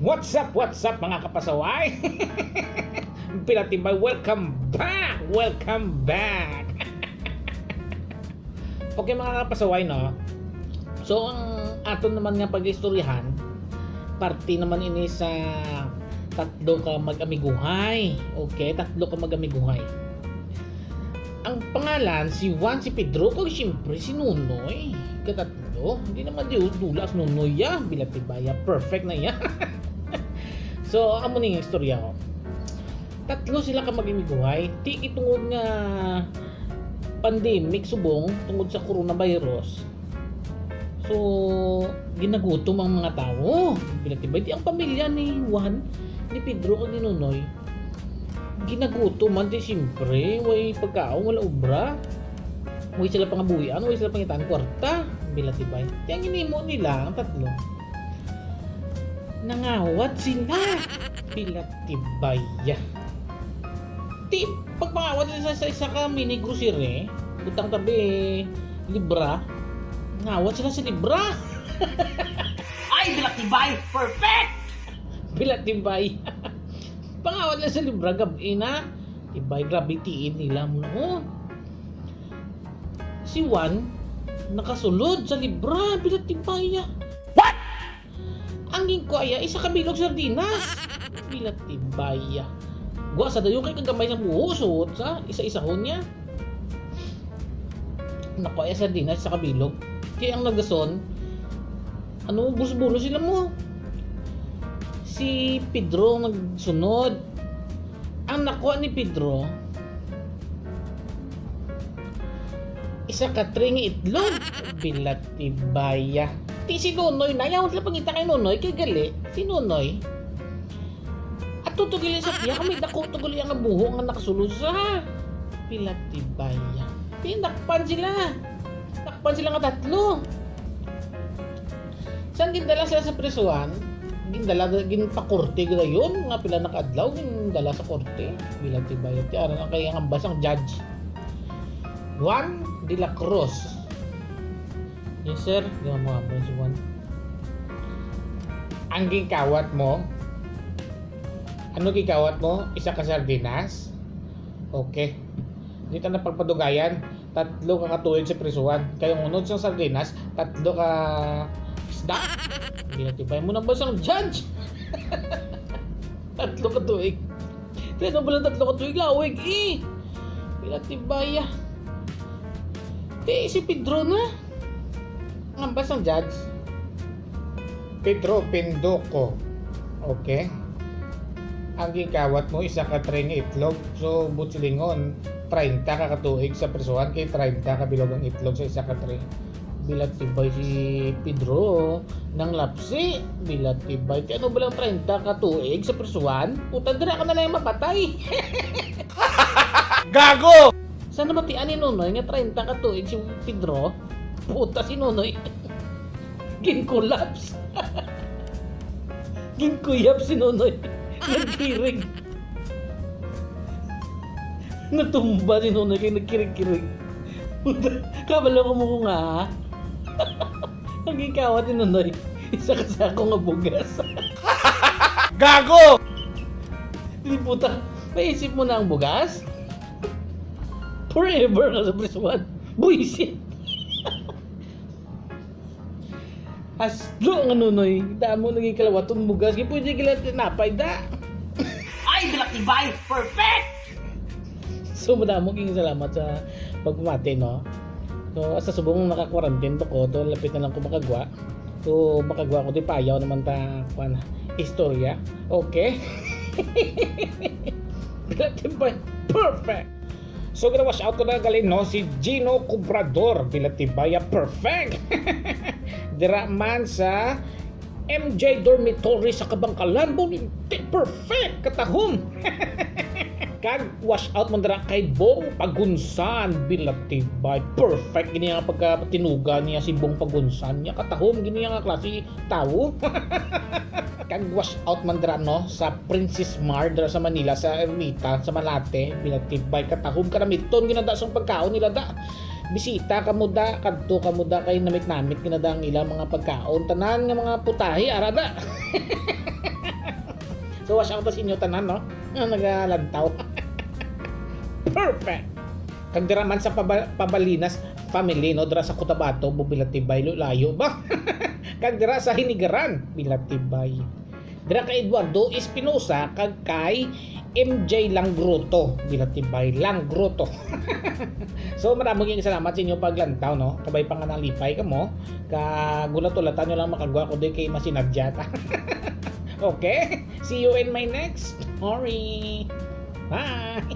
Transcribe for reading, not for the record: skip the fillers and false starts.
What's up mga kapasaway? Pinatibay, welcome back! Welcome back! Okay mga kapasaway, no? So, ang aton naman nga pag-istoryahan, party naman ini sa tatlo ka mag-amiguhay. Okay, tatlo ka mag-amiguhay. Ang pangalan, si Juan, si Pedro, kung siyempre si Nunoy. Katatlo, hindi naman dulas Nunoy ya, bilatibaya, perfect na ya. So, amo ning istorya ko. Tatlo sila ka mag-imiguhay. Ti itungod nga pandemic subong tungod sa coronavirus. So, ginagutom ang mga tao. Bilatibay, di ang pamilya ni Juan, ni Pedro, kag ni Nunoy. Ginagutom man di siyempre, way pagkaon, wala obra. Way sila pangabuhian, way sila pangitaan kwarta. Bilatibay. Di ang inimo nila, ang tatlo. Nangawat sila. Bilatibaya. Di, pagpangawat nila sa isa ka mini grocery, butang tabi, libra, ngawat sila sa libra. Ay, bilatibay! Perfect! Bilatibay. Pangawat nila sa libra, gabi na. Tibay, grabitiin nila mo. Oh. Si Juan, nakasulod sa libra, bilatibaya. Ang ginkwaya, isa kabilog sardinas. Bilatibaya. Gwa sa dayo kay kagamay ng buhusot sa isa-isa ho niya. Nakwaya sardinas sa kabilog. Kaya ang nagason, ano, bulo sila mo. Si Pedro nagsunod. Ang nakuha ni Pedro, isa ka tring itlog. Bilatibaya. Ti si Nunoy na, yaw sila pangita kay Nunoy, kay gali, si Nunoy. At tutugili sa tiya, kami nakutugili ang buho nga nakasulod sa Bilatibaya. Tinakpan sila. Takpan sila nga tatlo. Saan gindala sila sa presuan? Ginpakorte gila yun, nga pila nakaadlaw, gindala sa korte. Bilatibaya. Ti aran ang kaya ang basang judge. Juan de la Cruz. Yes sir, gawin mo si Juan. Ang gikawat mo, ano gikawat mo? Isa ka sardinas? Okay. Dito na pagpadugayan, tatlo ka katuig sa prisuan. Kayong unod sa sardinas, tatlo ka isda. Ginatibay mo na ba sa judge? Tatlo katuig. Kaya ba lang tatlo katuig? Lawig eh. Ginatibay. Si Pedro na. Ang basang judge, Pedro Pindoco. Okay. Ang gikawat mo, isa ka tring itlog. So, butsilingon, 30 ka katuig sa presuhan, kay 30 ka bilog ang itlog sa isa ka tring. Bilatibay si Pedro ng lapsi. Bilatibay. Ano ba lang 30 katuig sa presuhan? Puta, dira ka na lang mapatay. Gago! Sana matian ni Nunoy nga 30 katuig si Pedro? Puta si Nunoy. Gin-collapse. Gin-kuyap si Nunoy. Nagkirig. Natumba si Nunoy kaya nagkirig-kirig. Puta, kabalo ko mo nga. Ang ikawat ni Nunoy. Isa kasako nga bugas. Gago! Hindi puta, maisip mo na ang bugas? Forever ka sa prisuan. Buisit. Aslo nga Nunoy, damo naging kalawatong bugas, kaya pwede kila tinapay da. Ay, bilatibay! Perfect! So madamo king salamat sa pagpamati, no? So sa subong naka-quarantine to ko, to lapit na lang ko makagwa. So makagwa ko di payaw naman ta kuan istorya. Okay. Bilatibay, perfect. So gina-wash out ko na galing, no? Si Gino Cobrador, Bilatibaya, perfect. Dira man sa MJ Dormitory sa Kabangkalan, perfect, katahom. Kag wash out man dira kay Bong Pagunsan, Bilatibay, perfect. Gini nga pagkatinuga niya si Bong Pagunsan niya, katahom, gini nga klase tao. Kag wash out man dira, no, sa Princess Mar dira sa Manila, sa Ermita, sa Malate. Bilatibay, katahom, karamiton ginada sa pagkaon nila da. bisita kamuda kadto kamuda kay namit-namit kinada ang ilang mga pagkaon tanan nga mga putahe arada. So watch out sa inyo tanan, no? Nagalantaw. Perfect. Kag dira man sa Pabalinas family, no, dira sa Cotabato, Bubilatibay, layo ba? Kag dira sa Hinigaran, Bilatibay. Dira kay Eduardo Espinosa kag kay MJ Langroto, Bilatibay, Langroto. So maraming salamat sa inyo paglantaw, no. Kabay pa nga nalipay kamo. Kagulat-ulatan nyo lang makagwa ko di kay masinadyata. Okay? See you in my next story. Bye!